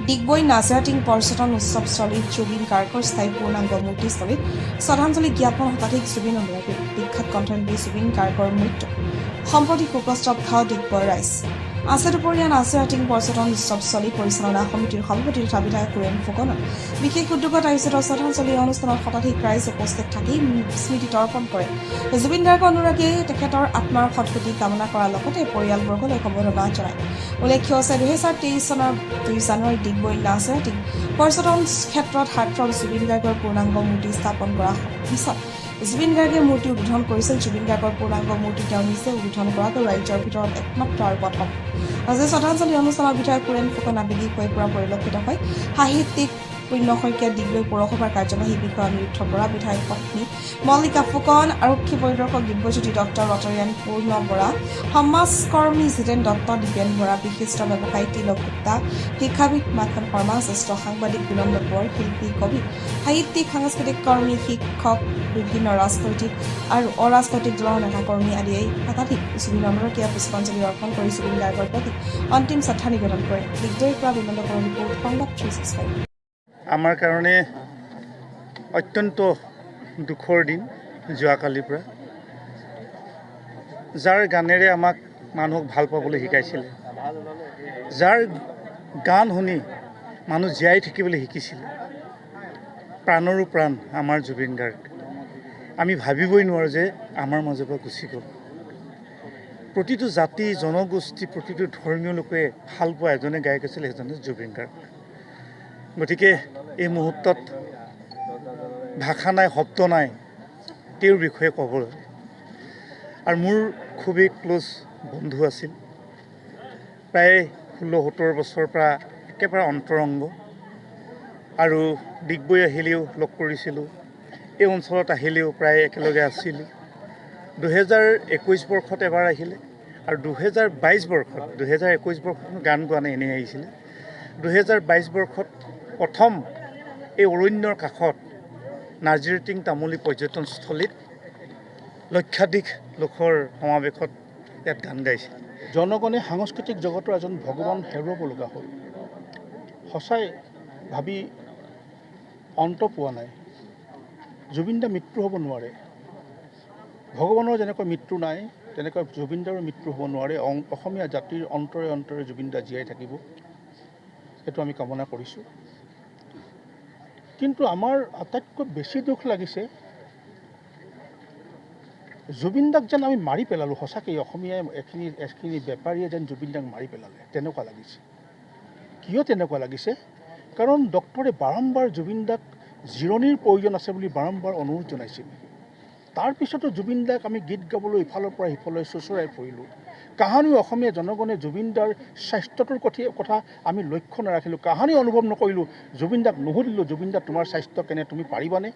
ডিগবৈ নাজিৰাটিং পৰ্যটন উৎসৱস্থলীত জুবিন গাৰ্গৰ স্থায়ী পূৰ্ণাংগ মূৰ্তিস্থলীত শ্ৰদ্ধাঞ্জলি জ্ঞাপন শতাধিক জুবিন অনুৰাগী বিখ্যাত কণ্ঠশিল্পী জুবিন গাৰ্গৰ মৃত্যু সম্প্ৰতি শোকস্তব্ধ ডিগবৈ ৰাইজ আছে দুপৰীয়া নাজিৰাটিং পৰ্যটন উৎসৱস্থলী পৰিচালনা সমিতিৰ সভাপতি তথা বিধায়ক কুৰেণ ফুকনৰ বিশেষ উদ্যোগত আয়োজিত শ্ৰদ্ধাঞ্জলি অনুষ্ঠানত শতাধিক ৰাইজ উপস্থিত থাকি স্মৃতি তৰ্পণ কৰে। জুবিন গাৰ্গ অনুৰাগীয়ে তেখেতৰ আত্মাৰ সদ্গতি কামনা কৰাৰ লগতে পৰিয়ালবৰ্গলৈ সমবেদনা জনায়। উল্লেখ্য আছে 2023 চনৰ 2 জানুৱাৰীত ডিগবৈ নাজিৰাটিং পৰ্যটন ক্ষেত্ৰত হাৰ্টথ্ৰব জুবিন গাৰ্গৰ পূৰ্ণাংগ মূৰ্তি স্থাপন কৰাৰ পিছত জুবিন গাৰ্গে মূৰ্তি উদ্বোধন কৰিছিল। জুবিন গাৰ্গৰ পূৰ্ণাংগ মূৰ্তি তেওঁ নিজে উদ্বোধন কৰাটো ৰাজ্যৰ ভিতৰত একমাত্ৰ আৰু প্ৰথম। আজি শ্ৰদ্ধাঞ্জলি অনুষ্ঠানত বিধায়ক কুৰেণ ফুকন আবেগিক হৈ পৰা পৰিলক্ষিত হয়। সাহিত্যিক পুণ্য শইকীয়া, ডিগবৈ পৌৰসভাৰ কাৰ্যবাহী বিষয়া অনিৰুদ্ধ বৰা, বিধায়ক পত্নী মল্লিকা ফুকন, আৰক্ষী পৰিদৰ্শক দিব্যজ্যোতি দত্ত, ৰতৰিয়ান পূৰ্ণ বৰা, সমাজকৰ্মী জিতেন দত্ত, দীপেন বৰা, বিশিষ্ট ব্যৱসায়ী তিলক গুপ্তা, শিক্ষাবিদ মাখন শৰ্মা, জ্যেষ্ঠ সাংবাদিক বিনন্দ কোঁৱৰ, শিল্পী, কবি, সাহিত্যিক, সাংস্কৃতিক কৰ্মী, শিক্ষক, বিভিন্ন ৰাজনৈতিক আৰু অৰাজনৈতিক দলৰ নেতাকৰ্মী আদিয়ে শতাধিক জুবিন অনুৰাগীয়ে পুষ্পাঞ্জলি অৰ্পণ কৰি জুবিন গাৰ্গৰ প্ৰতি অন্তিম শ্ৰদ্ধা নিবেদন কৰে। ডিগবৈৰ পৰা বিনন্দ কোঁৱৰ ৰিপৰ্ট, সংবাদ 365। আমাৰ কাৰণে অত্যন্ত দুখৰ দিন যোৱাকালিৰ পৰা। যাৰ গানেৰে আমাক মানুহক ভাল পাবলৈ শিকাইছিলে, যাৰ গান শুনি মানুহ জীয়াই থাকিবলৈ শিকিছিলে, প্ৰাণৰো প্ৰাণ আমাৰ জুবিন গাৰ্গ। আমি ভাবিবই নোৱাৰোঁ যে আমাৰ মাজৰ পৰা গুচি গ'ল। প্ৰতিটো জাতি, জনগোষ্ঠী, প্ৰতিটো ধৰ্মীয় লোকে ভাল পোৱা এজনে গায়ক আছিলে, সেইজনে জুবিন গাৰ্গ। গতিকে এই মুহূৰ্তত ভাষা নাই, শব্দ নাই তেওঁৰ বিষয়ে ক'বলৈ। আৰু মোৰ খুবেই ক্ল'জ বন্ধু আছিল, প্ৰায় 16-17 বছৰৰ পৰা একেবাৰে অন্তৰংগ। আৰু ডিগবৈ আহিলেও লগ কৰিছিলোঁ, এই অঞ্চলত আহিলেও প্ৰায় একেলগে আছিলোঁ। 2021 বৰ্ষত এবাৰ আহিলে আৰু 2022 বৰ্ষত গান গোৱা নাই, এনেই আহিছিলে। 2022 বৰ্ষত প্ৰথম এই অৰণ্যৰ কাষত নাজিৰাটিং তামুলী পৰ্যটনস্থলীত লক্ষাধিক লোকৰ সমাৱেশত ইয়াত গান গাইছিল। জনগণে সাংস্কৃতিক জগতৰ এজন ভগৱান হেৰুৱাব লগা হ'ল। সঁচাই ভাবি অন্ত পোৱা নাই। জুবিনদাৰ মৃত্যু হ'ব নোৱাৰে। ভগৱানৰ যেনেকৈ মৃত্যু নাই, তেনেকৈ জুবিনদাৰো মৃত্যু হ'ব নোৱাৰে। অসমীয়া জাতিৰ অন্তৰে অন্তৰে জুবিনদা জীয়াই থাকিব, সেইটো আমি কামনা কৰিছোঁ। কিন্তু আমাৰ আটাইতকৈ বেছি দুখ লাগিছে, জুবিনদাক যেন আমি মাৰি পেলালোঁ। সঁচাকৈ অসমীয়াই এখিনি বেপাৰীয়ে যেন জুবিনদাক মাৰি পেলালে, তেনেকুৱা লাগিছে। কিয় তেনেকুৱা লাগিছে? কাৰণ ডক্টৰে বাৰম্বাৰ জুবিনদাক জিৰণিৰ প্ৰয়োজন আছে বুলি বাৰম্বাৰ অনুৰোধ জনাইছিল। তাৰপিছতো জুবিনদাক আমি গীত গাবলৈ ইফালৰ পৰা সিফালৈ চোঁচৰাই ফুৰিলোঁ। কাহানিও অসমীয়া জনগণে জুবিনদাৰ স্বাস্থ্যটোৰ কথা আমি লক্ষ্য নাৰাখিলোঁ, কাহানি অনুভৱ নকৰিলোঁ। জুবিনদাক নুসুধিলোঁ, জুবিনদা তোমাৰ স্বাস্থ্য কেনে, তুমি পাৰিবানে,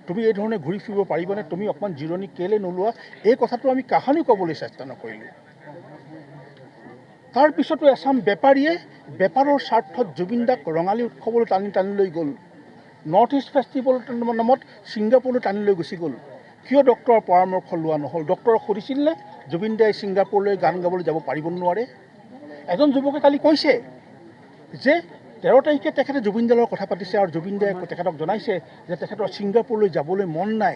তুমি এই ধৰণে ঘূৰি ফুৰিব পাৰিবানে, তুমি অকণমান জিৰণি কেলৈ নোলোৱা, এই কথাটো আমি কাহানি ক'বলৈ চেষ্টা নকৰিলোঁ। তাৰপিছতো এচাম বেপাৰীয়ে বেপাৰৰ স্বাৰ্থত জুবিনদাক ৰঙালী উৎসৱলৈ টানি লৈ গ'ল। নৰ্থ ইষ্ট ফেষ্টিভেলৰ নামত ছিংগাপুৰলৈ টানি লৈ গুচি গ'ল। কিয় ডক্টৰৰ পৰামৰ্শ লোৱা নহ'ল? ডক্টৰক সুধিছিল নে জুবিনদাই ছিংগাপুৰলৈ গান গাবলৈ যাব পাৰিব নোৱাৰে? এজন যুৱকে কালি কৈছে যে 13 তাৰিখে তেখেতে জুবিনদাৰ লগত কথা পাতিছে আৰু জুবিনদাই তেখেতক জনাইছে যে তেখেতৰ ছিংগাপুৰলৈ যাবলৈ মন নাই,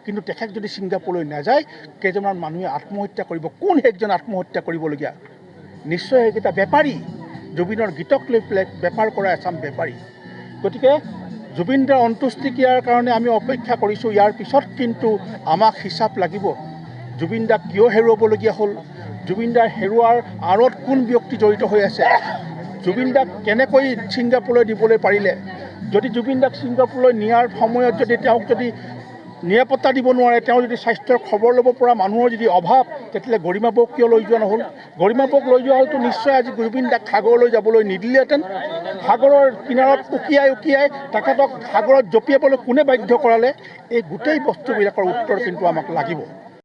কিন্তু তেখেত যদি ছিংগাপুৰলৈ নাযায় কেইজনমান মানুহে আত্মহত্যা কৰিব। কোন সেইজন আত্মহত্যা কৰিবলগীয়া? নিশ্চয় সেইকেইটা বেপাৰী, জুবিনৰ গীতক লৈ পেলাই বেপাৰ কৰা এচাম বেপাৰী। গতিকে জুবিনদাৰ অন্ত্যেষ্টিক্ৰিয়াৰ কাৰণে আমি অপেক্ষা কৰিছোঁ। ইয়াৰ পিছত কিন্তু আমাক হিচাপ লাগিব। জুবিনদাক কিয় হেৰুৱাবলগীয়া হ'ল? জুবিনদাৰ হেৰুৱাৰ আঁৰত কোন ব্যক্তি জড়িত হৈ আছে? জুবিনদাক কেনেকৈ ছিংগাপুৰলৈ দিবলৈ পাৰিলে? যদি জুবিনদাক ছিংগাপুৰলৈ নিয়াৰ সময়ত যদি তেওঁক যদি নিৰাপত্তা দিব নোৱাৰে, তেওঁ যদি স্বাস্থ্যৰ খবৰ ল'ব পৰা মানুহৰ যদি অভাৱ, তেতিয়াহ'লে গৰিমা বৌক কিয় লৈ যোৱা নহ'ল? গৰিমা বৌক লৈ যোৱা হ'লতো নিশ্চয় আজি জুবিনদাক সাগৰলৈ যাবলৈ নিদিলেহেঁতেন। সাগৰৰ কিনাৰত উকিয়াই তেখেতক সাগৰত জঁপিয়াবলৈ কোনে বাধ্য কৰালে? এই গোটেই বস্তুবিলাকৰ উত্তৰ কিন্তু আমাক লাগিব।